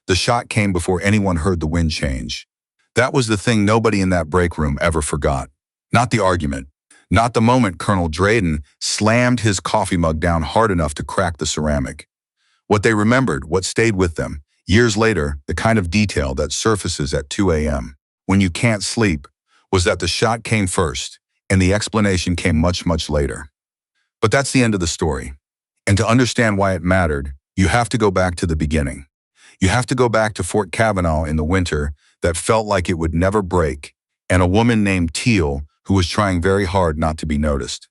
The shot came before anyone heard the wind change. That was the thing nobody in that break room ever forgot. Not the argument. Not the moment Colonel Drayden slammed his coffee mug down hard enough to crack the ceramic. What they remembered, what stayed with them, years later, the kind of detail that surfaces at 2 a.m. when you can't sleep, was that the shot came first, and the explanation came much, much later. But that's the end of the story. And to understand why it mattered, you have to go back to the beginning. You have to go back to Fort Kavanaugh in the winter that felt like it would never break, and a woman named Teal who was trying very hard not to be noticed.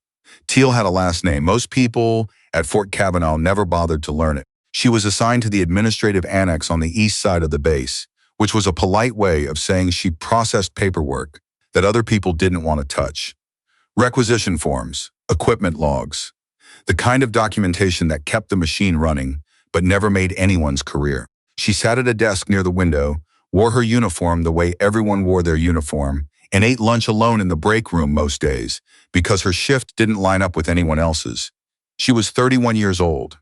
Teal had a last name. Most people at Fort Kavanaugh never bothered to learn it. She was assigned to the administrative annex on the east side of the base, which was a polite way of saying she processed paperwork that other people didn't want to touch. Requisition forms, equipment logs, the kind of documentation that kept the machine running but never made anyone's career. She sat at a desk near the window, wore her uniform the way everyone wore their uniform, and ate lunch alone in the break room most days because her shift didn't line up with anyone else's. She was 31 years old.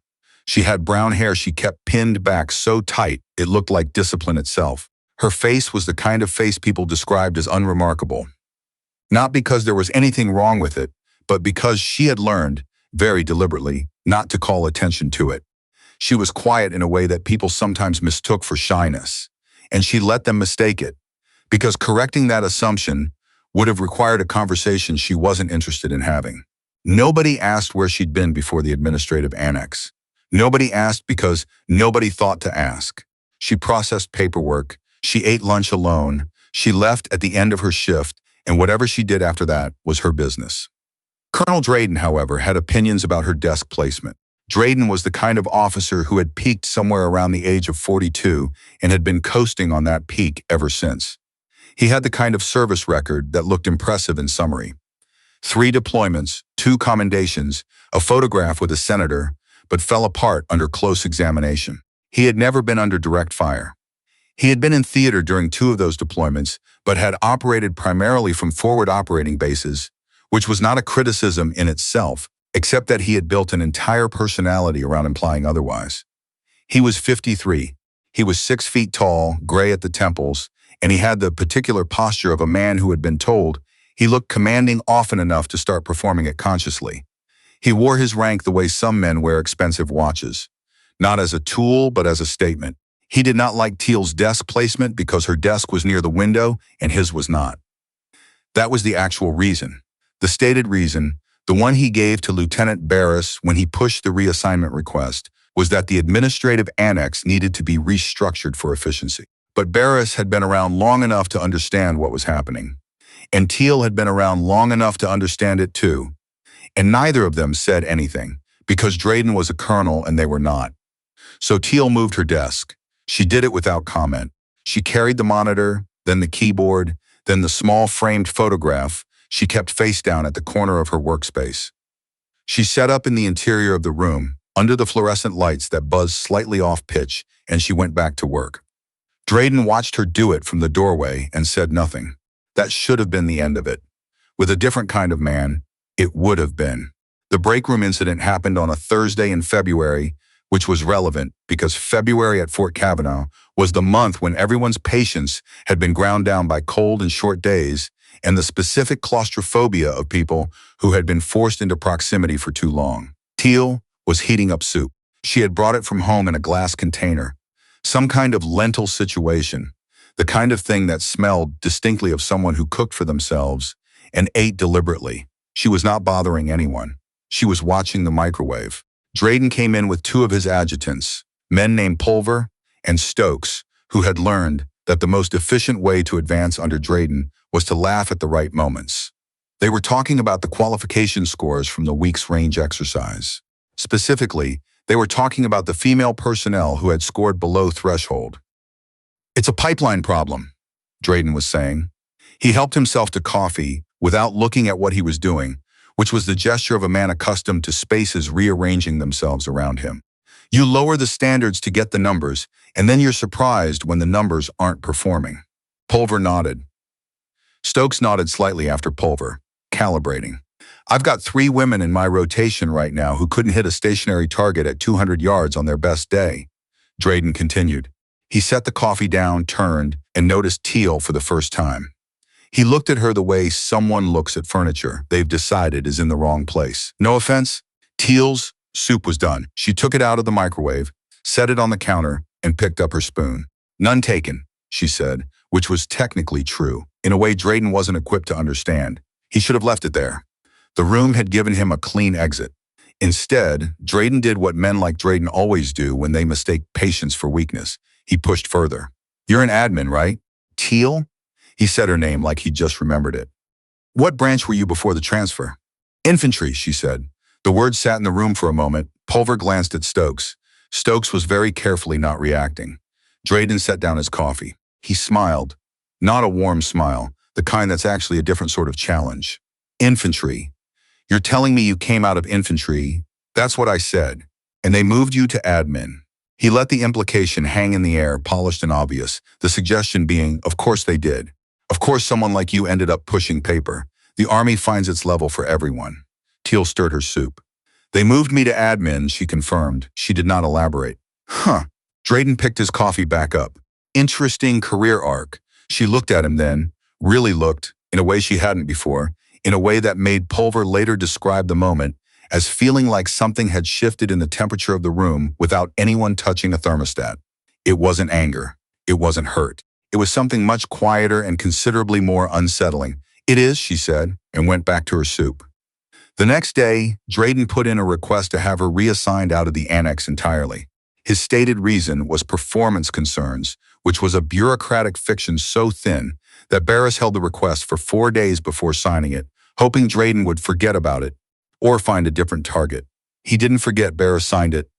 She had brown hair she kept pinned back so tight it looked like discipline itself. Her face was the kind of face people described as unremarkable. Not because there was anything wrong with it, but because she had learned, very deliberately, not to call attention to it. She was quiet in a way that people sometimes mistook for shyness, and she let them mistake it, because correcting that assumption would have required a conversation she wasn't interested in having. Nobody asked where she'd been before the administrative annex. Nobody asked because nobody thought to ask. She processed paperwork, she ate lunch alone, she left at the end of her shift, and whatever she did after that was her business. Colonel Drayden, however, had opinions about her desk placement. Drayden was the kind of officer who had peaked somewhere around the age of 42 and had been coasting on that peak ever since. He had the kind of service record that looked impressive in summary. 3 deployments, 2 commendations, a photograph with a senator, but fell apart under close examination. He had never been under direct fire. He had been in theater during 2 of those deployments, but had operated primarily from forward operating bases, which was not a criticism in itself, except that he had built an entire personality around implying otherwise. He was 53. He was 6 feet tall, gray at the temples, and he had the particular posture of a man who had been told he looked commanding often enough to start performing it consciously. He wore his rank the way some men wear expensive watches, not as a tool, but as a statement. He did not like Teal's desk placement because her desk was near the window and his was not. That was the actual reason. The stated reason, the one he gave to Lieutenant Barris when he pushed the reassignment request, was that the administrative annex needed to be restructured for efficiency. But Barris had been around long enough to understand what was happening, and Teal had been around long enough to understand it too. And neither of them said anything, because Drayden was a colonel and they were not. So Teal moved her desk. She did it without comment. She carried the monitor, then the keyboard, then the small framed photograph she kept face down at the corner of her workspace. She set up in the interior of the room, under the fluorescent lights that buzzed slightly off pitch, and she went back to work. Drayden watched her do it from the doorway and said nothing. That should have been the end of it. With a different kind of man, it would have been. The break room incident happened on a Thursday in February, which was relevant because February at Fort Kavanaugh was the month when everyone's patience had been ground down by cold and short days and the specific claustrophobia of people who had been forced into proximity for too long. Teal was heating up soup. She had brought it from home in a glass container, some kind of lentil situation, the kind of thing that smelled distinctly of someone who cooked for themselves and ate deliberately. She was not bothering anyone. She was watching the microwave. Drayden came in with 2 of his adjutants, men named Pulver and Stokes, who had learned that the most efficient way to advance under Drayden was to laugh at the right moments. They were talking about the qualification scores from the week's range exercise. Specifically, they were talking about the female personnel who had scored below threshold. "It's a pipeline problem," Drayden was saying. He helped himself to coffee without looking at what he was doing, which was the gesture of a man accustomed to spaces rearranging themselves around him. You lower the standards to get the numbers, and then you're surprised when the numbers aren't performing. Pulver nodded. Stokes nodded slightly after Pulver, calibrating. "I've got 3 women in my rotation right now who couldn't hit a stationary target at 200 yards on their best day," Drayden continued. He set the coffee down, turned, and noticed Teal for the first time. He looked at her the way someone looks at furniture they've decided is in the wrong place. No offense, Teal's soup was done. She took it out of the microwave, set it on the counter, and picked up her spoon. None taken, she said, which was technically true, in a way Drayden wasn't equipped to understand. He should have left it there. The room had given him a clean exit. Instead, Drayden did what men like Drayden always do when they mistake patience for weakness. He pushed further. You're an admin, right? Teal? He said her name like he just remembered it. What branch were you before the transfer? Infantry, she said. The words sat in the room for a moment. Pulver glanced at Stokes. Stokes was very carefully not reacting. Drayden set down his coffee. He smiled. Not a warm smile, the kind that's actually a different sort of challenge. Infantry. You're telling me you came out of infantry? That's what I said. And they moved you to admin. He let the implication hang in the air, polished and obvious, the suggestion being, of course they did. Of course someone like you ended up pushing paper. The army finds its level for everyone. Teal stirred her soup. They moved me to admin, she confirmed. She did not elaborate. Huh. Drayden picked his coffee back up. Interesting career arc. She looked at him then, really looked, in a way she hadn't before, in a way that made Pulver later describe the moment as feeling like something had shifted in the temperature of the room without anyone touching a thermostat. It wasn't anger. It wasn't hurt. It was something much quieter and considerably more unsettling. It is, she said, and went back to her soup. The next day, Drayden put in a request to have her reassigned out of the annex entirely. His stated reason was performance concerns, which was a bureaucratic fiction so thin that Barris held the request for 4 days before signing it, hoping Drayden would forget about it or find a different target. He didn't forget. Barris signed it.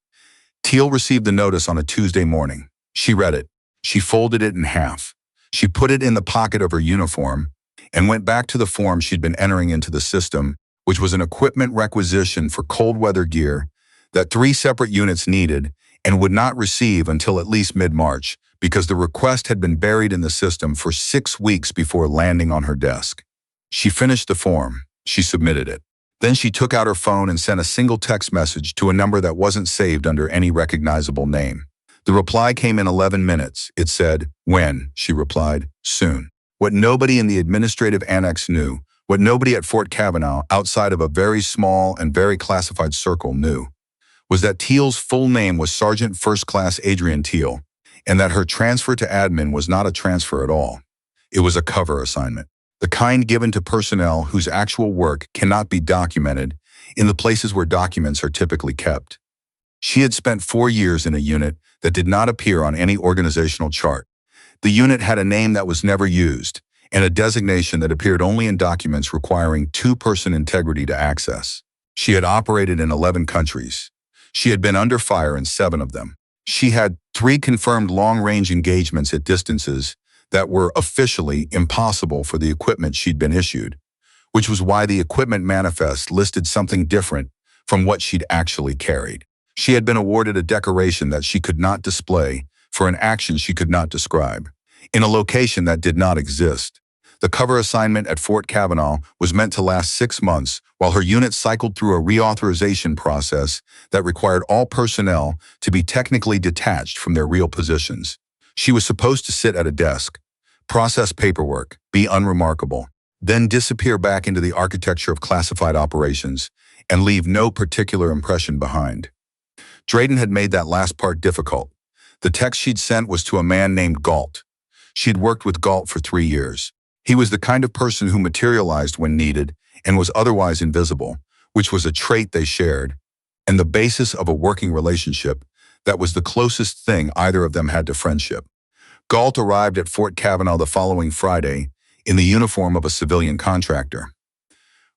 Teal received the notice on a Tuesday morning. She read it. She folded it in half. She put it in the pocket of her uniform and went back to the form she'd been entering into the system, which was an equipment requisition for cold weather gear that 3 separate units needed and would not receive until at least mid-March because the request had been buried in the system for 6 weeks before landing on her desk. She finished the form. She submitted it. Then she took out her phone and sent a single text message to a number that wasn't saved under any recognizable name. The reply came in 11 minutes. It said, "When?" She replied, "Soon." What nobody in the administrative annex knew, what nobody at Fort Kavanaugh, outside of a very small and very classified circle, knew, was that Teal's full name was Sergeant First Class Adrian Teal, and that her transfer to admin was not a transfer at all. It was a cover assignment, the kind given to personnel whose actual work cannot be documented in the places where documents are typically kept. She had spent 4 years in a unit that did not appear on any organizational chart. The unit had a name that was never used, and a designation that appeared only in documents requiring 2-person integrity to access. She had operated in 11 countries. She had been under fire in 7 of them. She had 3 confirmed long-range engagements at distances that were officially impossible for the equipment she'd been issued, which was why the equipment manifest listed something different from what she'd actually carried. She had been awarded a decoration that she could not display for an action she could not describe, in a location that did not exist. The cover assignment at Fort Kavanaugh was meant to last 6 months while her unit cycled through a reauthorization process that required all personnel to be technically detached from their real positions. She was supposed to sit at a desk, process paperwork, be unremarkable, then disappear back into the architecture of classified operations and leave no particular impression behind. Drayden had made that last part difficult. The text she'd sent was to a man named Galt. She'd worked with Galt for 3 years. He was the kind of person who materialized when needed and was otherwise invisible, which was a trait they shared, and the basis of a working relationship that was the closest thing either of them had to friendship. Galt arrived at Fort Kavanaugh the following Friday in the uniform of a civilian contractor,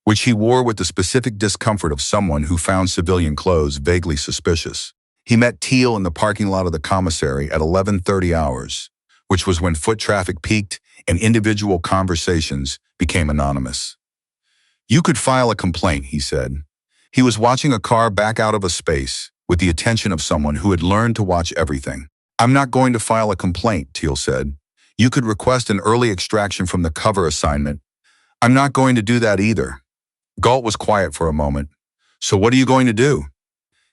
which he wore with the specific discomfort of someone who found civilian clothes vaguely suspicious. He met Teal in the parking lot of the commissary at 11:30 hours, which was when foot traffic peaked and individual conversations became anonymous. "You could file a complaint," he said. He was watching a car back out of a space with the attention of someone who had learned to watch everything. "I'm not going to file a complaint," Teal said. "You could request an early extraction from the cover assignment." "I'm not going to do that either." Galt was quiet for a moment. "So what are you going to do?"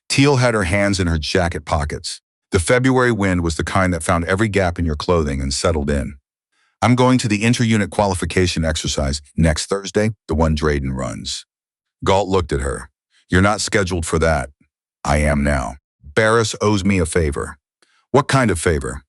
Teal had her hands in her jacket pockets. The February wind was the kind that found every gap in your clothing and settled in. I'm going to the inter-unit qualification exercise next Thursday, the one Drayden runs. Galt looked at her. You're not scheduled for that. I am now. Barris owes me a favor. What kind of favor?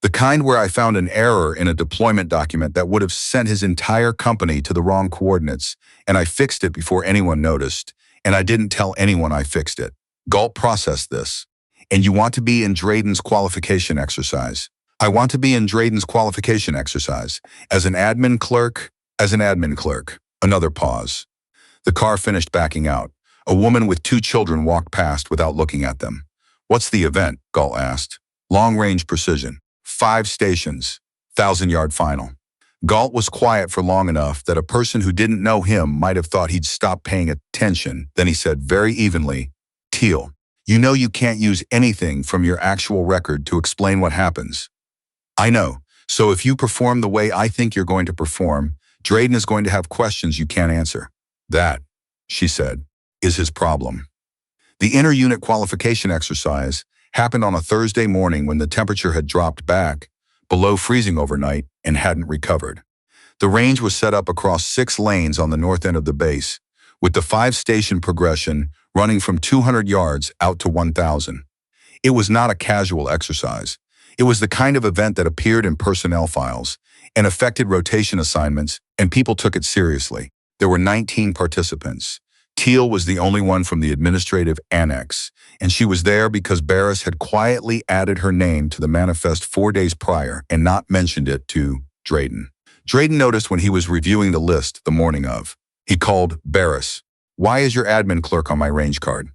The kind where I found an error in a deployment document that would have sent his entire company to the wrong coordinates, and I fixed it before anyone noticed, and I didn't tell anyone I fixed it. Galt processed this. And you want to be in Drayden's qualification exercise. I want to be in Drayden's qualification exercise. As an admin clerk. Another pause. The car finished backing out. A woman with 2 children walked past without looking at them. What's the event? Galt asked. Long-range precision. 5 stations. 1,000-yard final. Galt was quiet for long enough that a person who didn't know him might have thought he'd stopped paying attention. Then he said very evenly, Teal, you know you can't use anything from your actual record to explain what happens. I know. So if you perform the way I think you're going to perform, Drayden is going to have questions you can't answer. That, she said, is his problem. The inter-unit qualification exercise happened on a Thursday morning when the temperature had dropped back below freezing overnight and hadn't recovered. The range was set up across 6 lanes on the north end of the base, with the 5-station progression running from 200 yards out to 1,000. It was not a casual exercise. It was the kind of event that appeared in personnel files and affected rotation assignments, and people took it seriously. There were 19 participants. Teal was the only one from the administrative annex, and she was there because Barris had quietly added her name to the manifest 4 days prior and not mentioned it to Drayden. Drayden noticed when he was reviewing the list the morning of. He called Barris. Why is your admin clerk on my range card?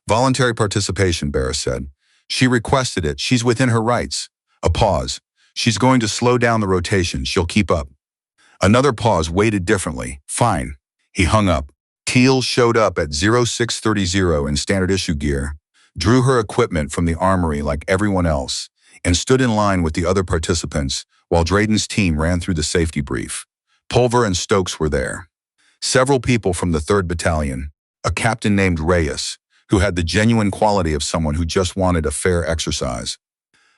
Voluntary participation, Barris said. She requested it. She's within her rights. A pause. She's going to slow down the rotation. She'll keep up. Another pause, weighted differently. Fine. He hung up. Teal showed up at 0630 in standard issue gear, drew her equipment from the armory like everyone else, and stood in line with the other participants while Drayden's team ran through the safety brief. Pulver and Stokes were there. Several people from the 3rd Battalion, a captain named Reyes, who had the genuine quality of someone who just wanted a fair exercise.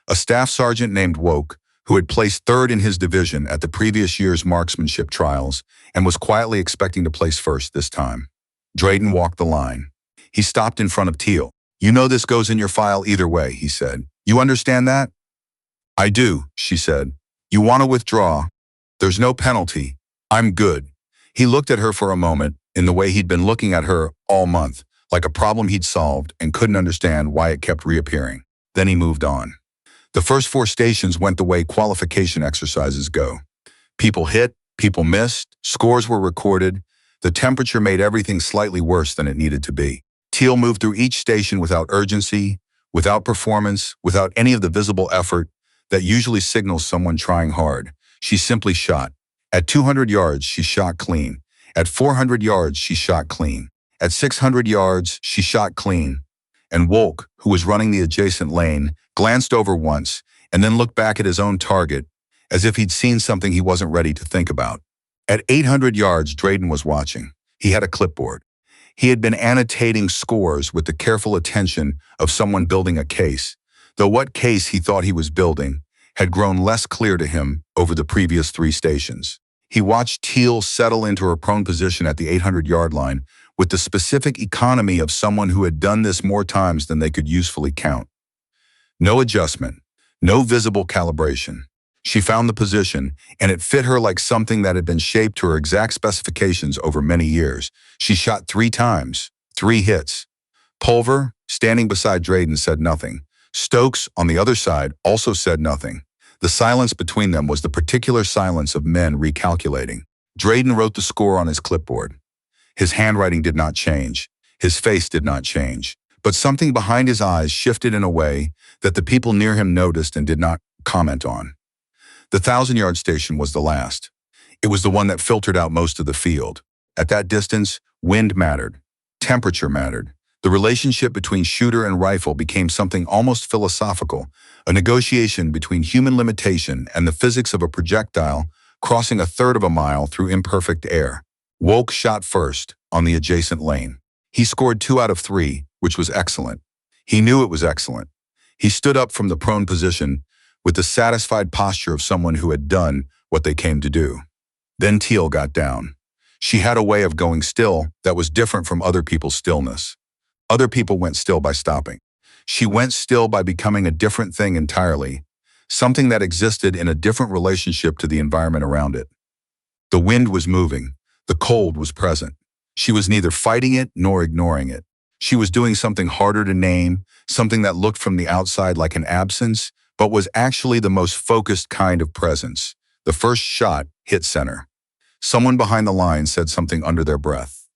A staff sergeant named Woke, who had placed 3rd in his division at the previous year's marksmanship trials and was quietly expecting to place 1st this time. Drayden walked the line. He stopped in front of Teal. You know this goes in your file either way, he said. You understand that? I do, she said. You want to withdraw? There's no penalty. I'm good. He looked at her for a moment in the way he'd been looking at her all month, like a problem he'd solved and couldn't understand why it kept reappearing. Then he moved on. The first 4 stations went the way qualification exercises go. People hit, people missed, scores were recorded. The temperature made everything slightly worse than it needed to be. Teal moved through each station without urgency, without performance, without any of the visible effort that usually signals someone trying hard. She simply shot. At 200 yards, she shot clean. At 400 yards, she shot clean. At 600 yards, she shot clean. And Wolk, who was running the adjacent lane, glanced over once and then looked back at his own target as if he'd seen something he wasn't ready to think about. At 800 yards, Drayden was watching. He had a clipboard. He had been annotating scores with the careful attention of someone building a case, though what case he thought he was building had grown less clear to him over the previous 3 stations. He watched Teal settle into her prone position at the 800-yard line with the specific economy of someone who had done this more times than they could usefully count. No adjustment, no visible calibration. She found the position, and it fit her like something that had been shaped to her exact specifications over many years. She shot 3 times, 3 hits. Pulver, standing beside Drayden, said nothing. Stokes, on the other side, also said nothing. The silence between them was the particular silence of men recalculating. Drayden wrote the score on his clipboard. His handwriting did not change. His face did not change. But something behind his eyes shifted in a way that the people near him noticed and did not comment on. The 1,000-yard station was the last. It was the one that filtered out most of the field. At that distance, wind mattered. Temperature mattered. The relationship between shooter and rifle became something almost philosophical, a negotiation between human limitation and the physics of a projectile crossing 1/3 of a mile through imperfect air. Woke shot first, on the adjacent lane. He scored 2 out of 3, which was excellent. He knew it was excellent. He stood up from the prone position with the satisfied posture of someone who had done what they came to do. Then Teal got down. She had a way of going still that was different from other people's stillness. Other people went still by stopping. She went still by becoming a different thing entirely, something that existed in a different relationship to the environment around it. The wind was moving. The cold was present. She was neither fighting it nor ignoring it. She was doing something harder to name, something that looked from the outside like an absence, but was actually the most focused kind of presence. The first shot hit center. Someone behind the line said something under their breath.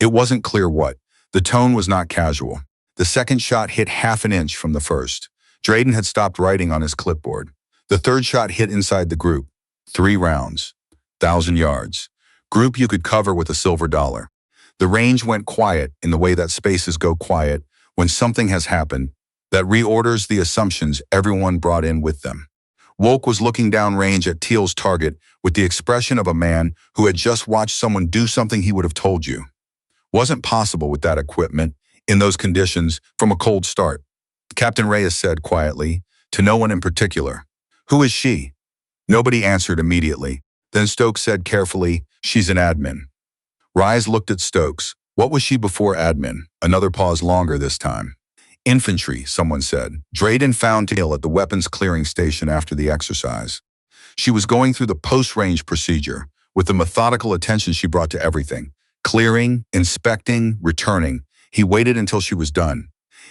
It wasn't clear what. The tone was not casual. The second shot hit half an inch from the first. Drayden had stopped writing on his clipboard. The third shot hit inside the group. 3 rounds. 1,000 yards. Group you could cover with a silver dollar. The range went quiet in the way that spaces go quiet when something has happened that reorders the assumptions everyone brought in with them. Woke was looking downrange at Teal's target with the expression of a man who had just watched someone do something he would have told you. Wasn't possible with that equipment, in those conditions, from a cold start. Captain Reyes said quietly, to no one in particular. Who is she? Nobody answered immediately. Then Stokes said carefully, she's an admin. Reyes looked at Stokes. What was she before admin? Another pause longer this time. Infantry, someone said. Drayden found Teal at the weapons clearing station after the exercise. She was going through the post-range procedure with the methodical attention she brought to everything. Clearing, inspecting, returning. He waited until she was done.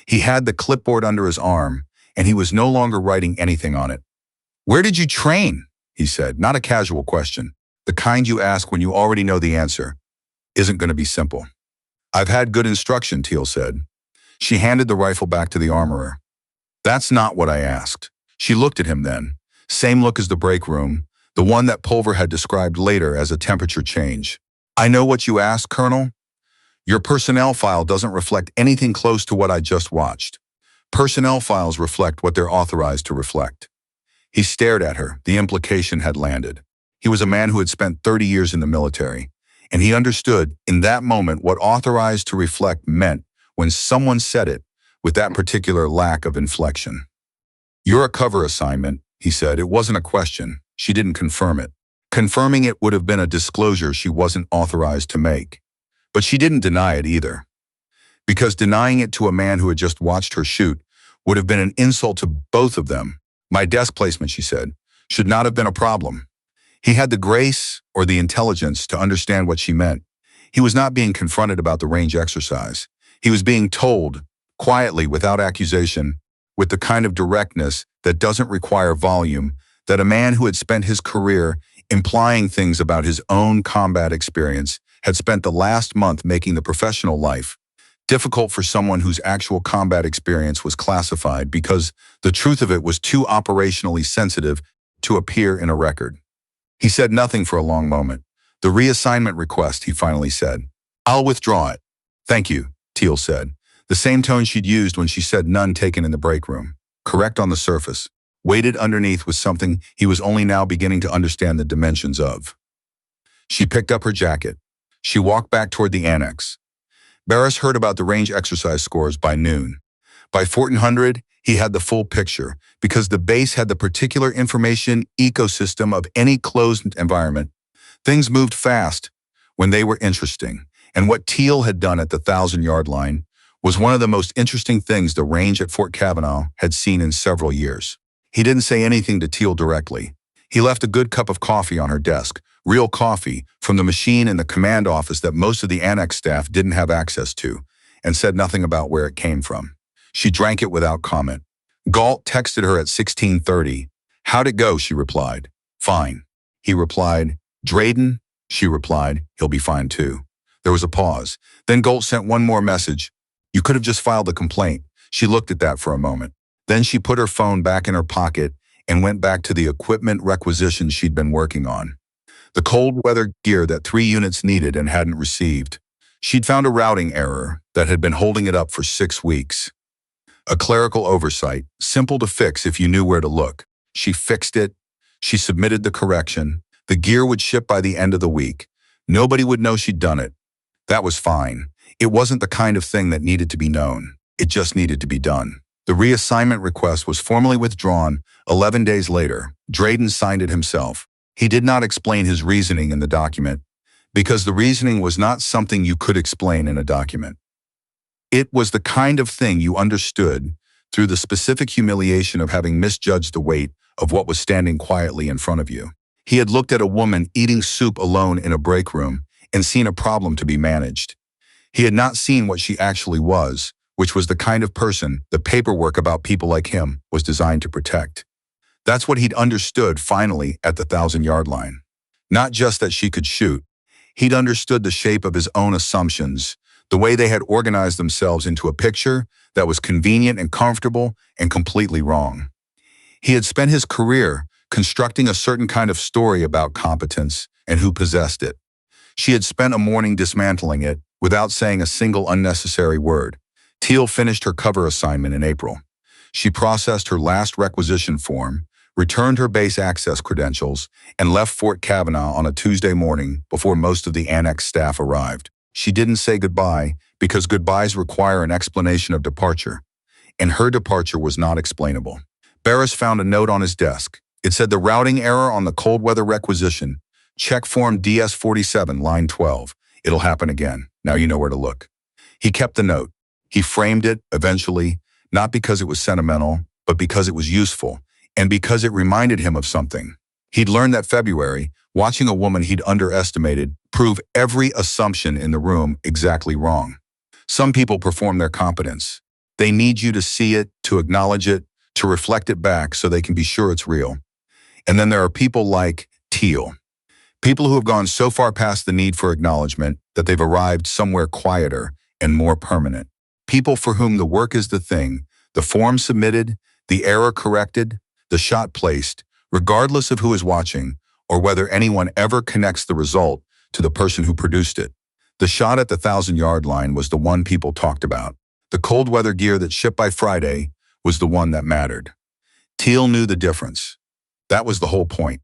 He had the clipboard under his arm, and he was no longer writing anything on it. Where did you train? He said, not a casual question. The kind you ask when you already know the answer isn't going to be simple. I've had good instruction, Teal said. She handed the rifle back to the armorer. That's not what I asked. She looked at him then. Same look as the break room, the one that Pulver had described later as a temperature change. I know what you asked, Colonel. Your personnel file doesn't reflect anything close to what I just watched. Personnel files reflect what they're authorized to reflect. He stared at her. The implication had landed. He was a man who had spent 30 years in the military, and he understood in that moment what authorized to reflect meant when someone said it with that particular lack of inflection. You're a cover assignment, he said. It wasn't a question. She didn't confirm it. Confirming it would have been a disclosure she wasn't authorized to make. But she didn't deny it either. Because denying it to a man who had just watched her shoot would have been an insult to both of them. My desk placement, she said, should not have been a problem. He had the grace or the intelligence to understand what she meant. He was not being confronted about the range exercise. He was being told, quietly, without accusation, with the kind of directness that doesn't require volume, that a man who had spent his career implying things about his own combat experience had spent the last month making the professional life difficult for someone whose actual combat experience was classified because the truth of it was too operationally sensitive to appear in a record. He said nothing for a long moment. The reassignment request, he finally said. I'll withdraw it. Thank you, Teal said. The same tone she'd used when she said none taken in the break room. Correct on the surface. Weighted underneath was something he was only now beginning to understand the dimensions of. She picked up her jacket. She walked back toward the annex. Barris heard about the range exercise scores by noon. By 1400, he had the full picture, because the base had the particular information ecosystem of any closed environment. Things moved fast when they were interesting, and what Teal had done at the 1,000-yard line was one of the most interesting things the range at Fort Kavanaugh had seen in several years. He didn't say anything to Teal directly. He left a good cup of coffee on her desk, real coffee, from the machine in the command office that most of the annex staff didn't have access to, and said nothing about where it came from. She drank it without comment. Galt texted her at 16:30. How'd it go? She replied. Fine. He replied. Drayden? She replied. He'll be fine too. There was a pause. Then Galt sent one more message. You could have just filed a complaint. She looked at that for a moment. Then she put her phone back in her pocket and went back to the equipment requisitions she'd been working on. The cold weather gear that 3 units needed and hadn't received. She'd found a routing error that had been holding it up for 6 weeks. A clerical oversight, simple to fix if you knew where to look. She fixed it. She submitted the correction. The gear would ship by the end of the week. Nobody would know she'd done it. That was fine. It wasn't the kind of thing that needed to be known. It just needed to be done. The reassignment request was formally withdrawn 11 days later. Drayden signed it himself. He did not explain his reasoning in the document because the reasoning was not something you could explain in a document. It was the kind of thing you understood through the specific humiliation of having misjudged the weight of what was standing quietly in front of you. He had looked at a woman eating soup alone in a break room and seen a problem to be managed. He had not seen what she actually was, which was the kind of person the paperwork about people like him was designed to protect. That's what he'd understood finally at the 1,000-yard line. Not just that she could shoot. He'd understood the shape of his own assumptions, the way they had organized themselves into a picture that was convenient and comfortable and completely wrong. He had spent his career constructing a certain kind of story about competence and who possessed it. She had spent a morning dismantling it without saying a single unnecessary word. Teal finished her cover assignment in April. She processed her last requisition form, returned her base access credentials, and left Fort Kavanaugh on a Tuesday morning before most of the annex staff arrived. She didn't say goodbye because goodbyes require an explanation of departure, and her departure was not explainable. Barris found a note on his desk. It said the routing error on the cold weather requisition. Check form DS-47, line 12. It'll happen again. Now you know where to look. He kept the note. He framed it, eventually, not because it was sentimental, but because it was useful, and because it reminded him of something. He'd learned that February, watching a woman he'd underestimated prove every assumption in the room exactly wrong. Some people perform their competence. They need you to see it, to acknowledge it, to reflect it back so they can be sure it's real. And then there are people like Teal. People who have gone so far past the need for acknowledgement that they've arrived somewhere quieter and more permanent. People for whom the work is the thing, the form submitted, the error corrected, the shot placed, regardless of who is watching or whether anyone ever connects the result to the person who produced it. The shot at the 1,000-yard line was the one people talked about. The cold weather gear that shipped by Friday was the one that mattered. Teal knew the difference. That was the whole point.